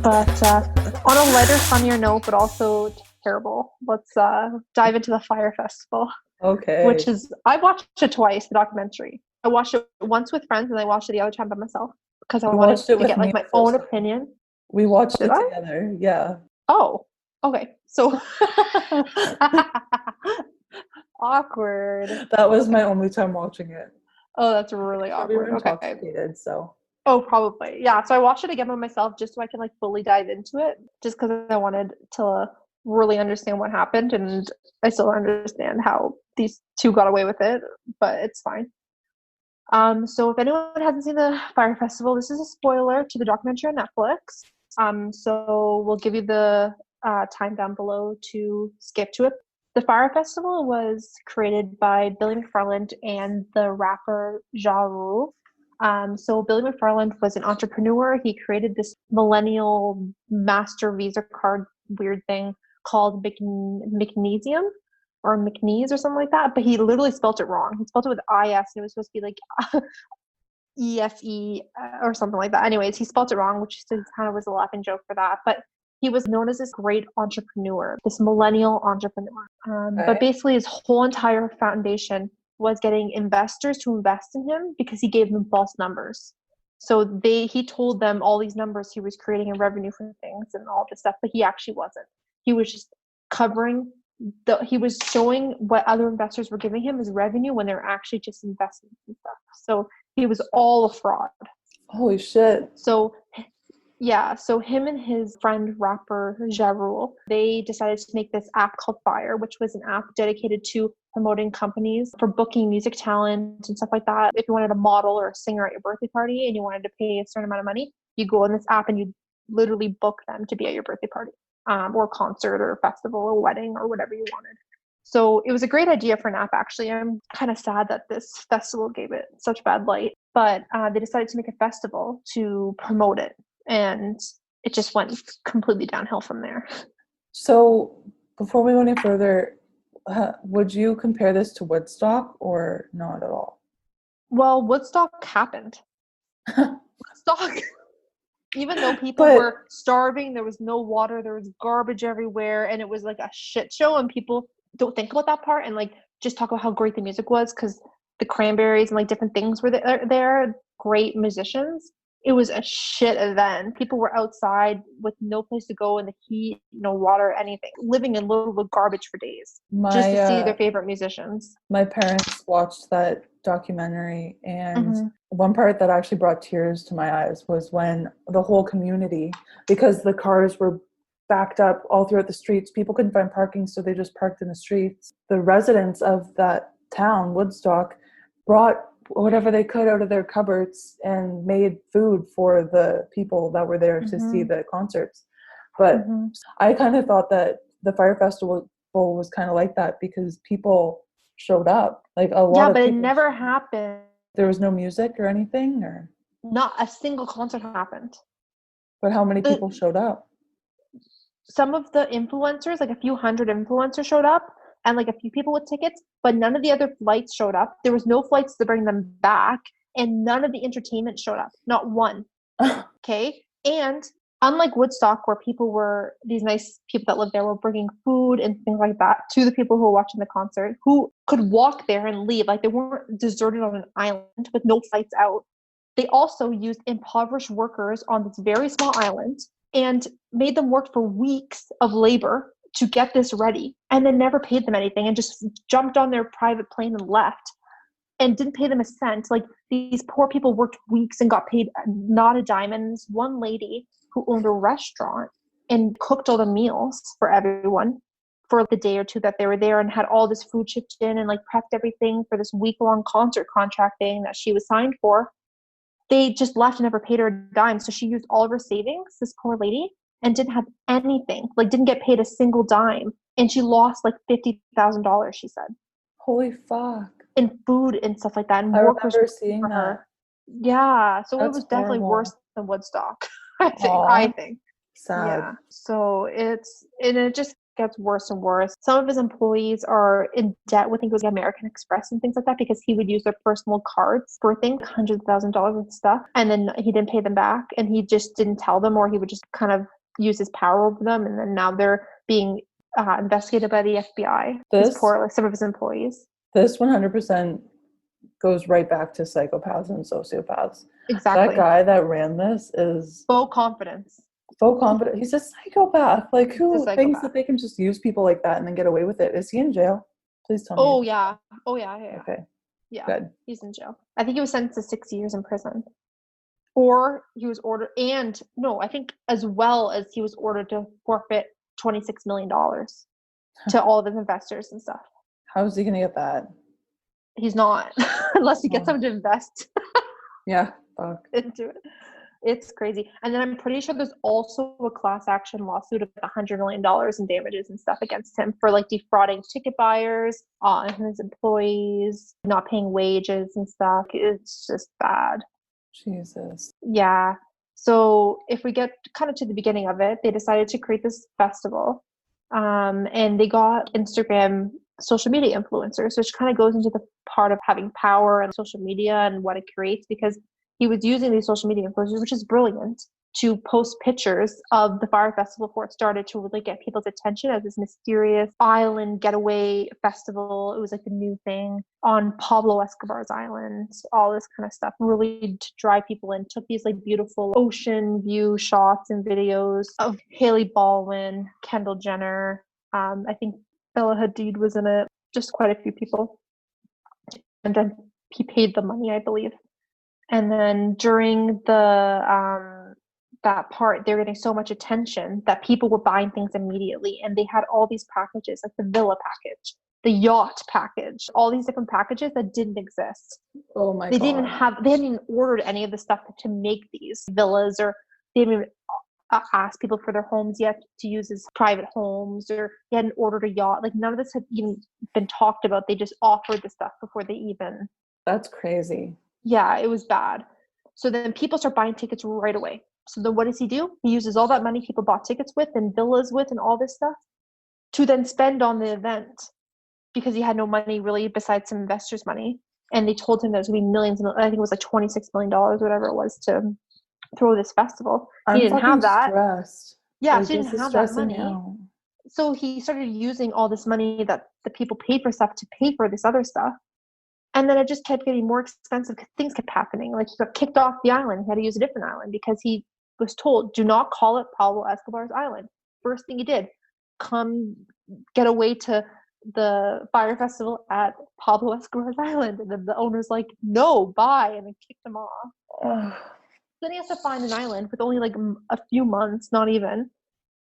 But on a lighter, funnier note, but also terrible, let's dive into the Fyre Festival, Okay. which is, I watched it twice, the documentary. I watched it once with friends and I watched it the other time by myself because I You wanted watched it to with get me like the my first own time. opinion. We watched Did it I? together. Yeah. Oh, okay. So awkward. That was my Okay. only time watching it. Oh, that's really Pretty sure we were awkward. Okay. intoxicated, so. Oh, probably. Yeah. So I watched it again by myself just so I can like fully dive into it, just because I wanted to really understand what happened. And I still don't understand how these two got away with it, but it's fine. So if anyone hasn't seen the Fyre Festival, this is a spoiler to the documentary on Netflix. So we'll give you the time down below to skip to it. The Fyre Festival was created by Billy McFarlan and the rapper Ja Rule. So Billy McFarland was an entrepreneur. He created this millennial master Visa card weird thing called Magnesium or McNeese or something like that. But he literally spelt it wrong. He spelled it with IS and it was supposed to be like ESE or something like that. Anyways, he spelled it wrong, which kind of was a laughing joke for that. But he was known as this great entrepreneur, this millennial entrepreneur. But Okay. basically, his whole entire foundation was getting investors to invest in him because he gave them false numbers. So he told them all these numbers he was creating in revenue for things and all this stuff, but he actually wasn't. He was just covering he was showing what other investors were giving him as revenue when they're actually just investments and stuff. So he was all a fraud. Holy shit. So yeah, so him and his friend rapper Ja Rule, they decided to make this app called Fyre, which was an app dedicated to promoting companies for booking music talent and stuff like that. If you wanted a model or a singer at your birthday party and you wanted to pay a certain amount of money, you go on this app and you literally book them to be at your birthday party, or concert or festival or wedding or whatever you wanted. So it was a great idea for an app, actually. I'm kind of sad that this festival gave it such bad light, but they decided to make a festival to promote it. And it just went completely downhill from there. So, before we go any further, would you compare this to Woodstock or not at all? Well, Woodstock happened. Woodstock, even though people But were starving, there was no water, there was garbage everywhere, and it was like a shit show, and people don't think about that part and like just talk about how great the music was because the Cranberries and like different things were there, great musicians. It was a shit event. People were outside with no place to go in the heat, no water, anything, living in little garbage for days just my to see their favorite musicians. my parents watched that documentary, and Mm-hmm. one part that actually brought tears to my eyes was when the whole community, because the cars were backed up all throughout the streets, people couldn't find parking, so they just parked in the streets. The residents of that town, Woodstock, brought whatever they could out of their cupboards and made food for the people that were there to see Mm-hmm. the concerts. But Mm-hmm. I kind of thought that the Fyre Festival was kind of like that because people showed up. Like a lot Yeah, of but it people. never happened. There was no music or anything, or Not a single concert happened. but how many The people showed up? Some of the influencers, like a few hundred influencers showed up and like a few people with tickets, but none of the other flights showed up. There was no flights to bring them back and none of the entertainment showed up. Not one. Okay? And unlike Woodstock where these nice people that lived there were bringing food and things like that to the people who were watching the concert who could walk there and leave. Like they weren't deserted on an island with no flights out. They also used impoverished workers on this very small island and made them work for weeks of labor to get this ready and then never paid them anything and just jumped on their private plane and left and didn't pay them a cent. Like these poor people worked weeks and got paid not a dime. And this one lady who owned a restaurant and cooked all the meals for everyone for the day or two that they were there and had all this food shipped in and like prepped everything for this week-long concert contract thing that she was signed for. They just left and never paid her a dime. So she used all of her savings, this poor lady, and didn't have anything, like didn't get paid a single dime. And she lost like $50,000, she said, Holy fuck. in food and stuff like that. And I workers remember seeing for that. her. Yeah. So it That's was definitely worse horrible. than Woodstock, I think. Aw, I think. sad. Yeah. So and it just gets worse and worse. Some of his employees are in debt with, I think it was American Express and things like that, because he would use their personal cards for things, hundreds of thousands of dollars worth of stuff, and then he didn't pay them back, and he just didn't tell them, or he would just kind of use his power over them, and then now they're being investigated by the FBI. Some of his employees. This 100% goes right back to psychopaths and sociopaths. Exactly. That guy that ran this is faux confidence. He's a psychopath. Like, who thinks that they can just use people like that and then get away with it? Is he in jail? Please tell me. Oh yeah. Okay. Yeah. Good. He's in jail. I think he was sentenced to 6 years in prison. Or he was ordered, I think as well as he was ordered to forfeit $26 million to all of his investors and stuff. How is he going to get that? He's not, unless he gets someone to invest. Yeah, fuck. Into it. It's crazy. And then I'm pretty sure there's also a class action lawsuit of $100 million in damages and stuff against him for like defrauding ticket buyers and his employees, not paying wages and stuff. It's just bad. Jesus. Yeah. So if we get kind of to the beginning of it, they decided to create this festival. And they got Instagram social media influencers, which kind of goes into the part of having power and social media and what it creates, because he was using these social media influencers, which is brilliant, to post pictures of the Fyre Festival before it started to really get people's attention as this mysterious island getaway festival. It was like the new thing on Pablo Escobar's island, all this kind of stuff, really to drive people in. Took these like beautiful ocean view shots and videos of Haley Baldwin, Kendall Jenner. I think Bella Hadid was in it, just quite a few people. And then he paid the money, I believe. And then during the that part, they were getting so much attention that people were buying things immediately. And they had all these packages, like the villa package, the yacht package, all these different packages that didn't exist. Oh my God. They hadn't even ordered any of the stuff to make these villas, or they didn't even ask people for their homes yet to use as private homes, or they hadn't ordered a yacht. Like, none of this had even been talked about. They just offered the stuff before they even. That's crazy. Yeah, it was bad. So then people start buying tickets right away. So then what does he do? He uses all that money people bought tickets with and villas with and all this stuff to then spend on the event, because he had no money really besides some investors' money. And they told him there's going to be millions, I think it was like $26 million, whatever it was, to throw this festival. He didn't have that. Stressed. Yeah, so he didn't have that money. Out. So he started using all this money that the people paid for stuff to pay for this other stuff. And then it just kept getting more expensive because things kept happening. Like, he got kicked off the island. He had to use a different island because he was told, do not call it Pablo Escobar's island. First thing he did, come get away to the Fyre Festival at Pablo Escobar's island. And then the owner's like, no, bye. And then kicked him off. Then he has to find an island with only like a few months, not even.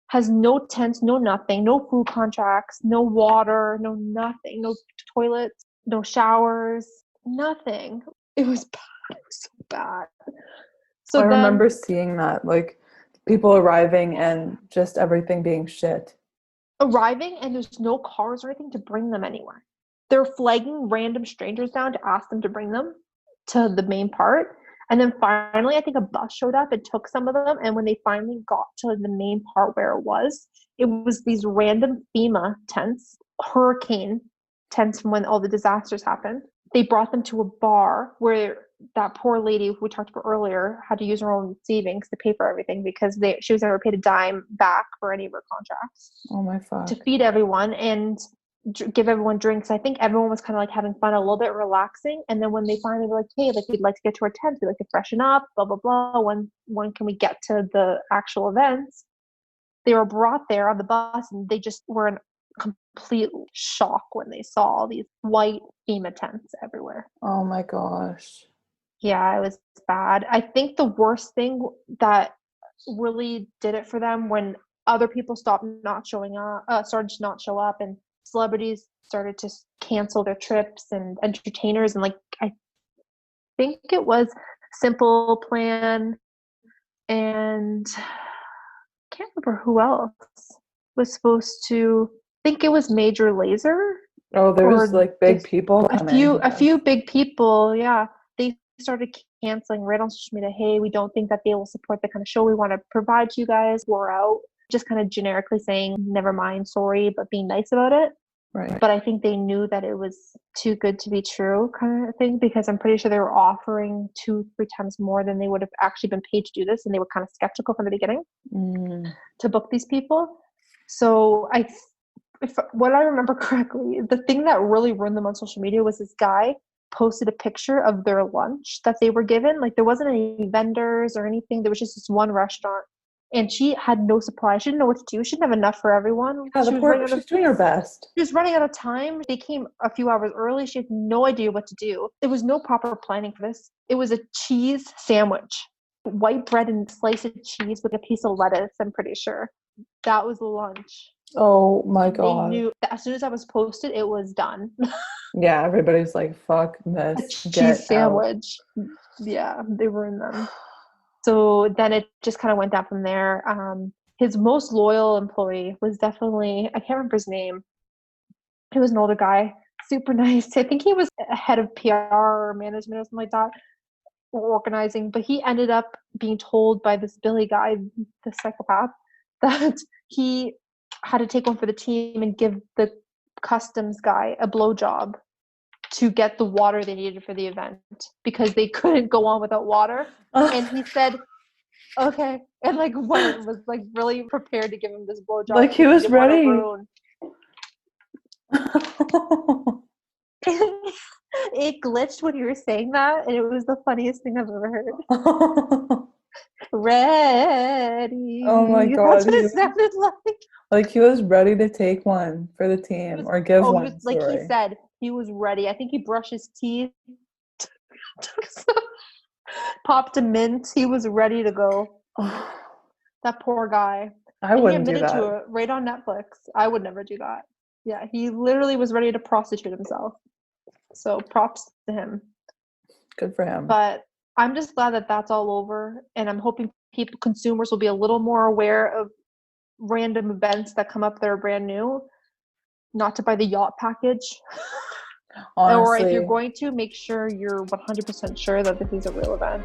Has no tents, no nothing, no food contracts, no water, no nothing, no toilets, no showers, nothing. It was bad. It was so bad. So I remember seeing that, like, people arriving and just everything being shit. Arriving and there's no cars or anything to bring them anywhere. They're flagging random strangers down to ask them to bring them to the main part. And then finally, I think a bus showed up and took some of them. And when they finally got to the main part where it was these random FEMA tents, hurricane tents from when all the disasters happened. They brought them to a bar where that poor lady who we talked about earlier had to use her own savings to pay for everything, because she was never paid a dime back for any of her contracts. Oh my fuck. To feed everyone and give everyone drinks. I think everyone was kind of like having fun, a little bit relaxing. And then when they finally were like, hey, like, we'd like to get to our tent, we'd like to freshen up, blah, blah, blah. When can we get to the actual events? They were brought there on the bus, and they just were in complete shock when they saw all these white FEMA tents everywhere. Oh my gosh. Yeah, it was bad. I think the worst thing that really did it for them, when other people started to not show up, and celebrities started to cancel their trips, and entertainers, and like, I think it was Simple Plan, and I can't remember who else was supposed to. I think it was Major Lazer. Oh, there was like big people coming. A few big people, yeah. They started canceling right on social media. Hey, we don't think that they will support the kind of show we want to provide to you guys. We're out. just kind of generically saying, never mind, sorry, but being nice about it. Right. But I think they knew that it was too good to be true kind of thing, because I'm pretty sure they were offering 2-3 times more than they would have actually been paid to do this. And they were kind of skeptical from the beginning to book these people. So if what I remember correctly, the thing that really ruined them on social media was this guy posted a picture of their lunch that they were given. Like there wasn't any vendors or anything. There was just this one restaurant. And she had no supply. She didn't know what to do. She didn't have enough for everyone. Yeah, she's doing her best. She was running out of time. They came a few hours early. She had no idea what to do. There was no proper planning for this. It was a cheese sandwich. White bread and slice of cheese with a piece of lettuce, I'm pretty sure. That was the lunch. Oh my God. They knew that as soon as that was posted, it was done. Yeah, everybody's like, fuck this. A cheese sandwich. Yeah, they were in them. So then it just kind of went down from there. His most loyal employee was definitely, I can't remember his name. He was an older guy, super nice. I think he was a head of PR or management or something like that, or organizing. But he ended up being told by this Billy guy, the psychopath, that he had to take one for the team and give the customs guy a blowjob to get the water they needed for the event because they couldn't go on without water. And he said, okay. And like went, was like really prepared to give him this blowjob. Like he was ready. It glitched when you were saying that, and it was the funniest thing I've ever heard. Ready. Oh my God. That's what it sounded like. Like he was ready to take one for the team or give one. Like he said, he was ready. I think he brushed his teeth, popped a mint. He was ready to go. That poor guy. I wouldn't do that. He admitted to it right on Netflix. I would never do that. Yeah, he literally was ready to prostitute himself. So props to him. Good for him. But I'm just glad that that's all over, and I'm hoping consumers will be a little more aware of random events that come up that are brand new, not to buy the yacht package. Honestly. Or if you're going to, make sure you're 100% sure that this is a real event.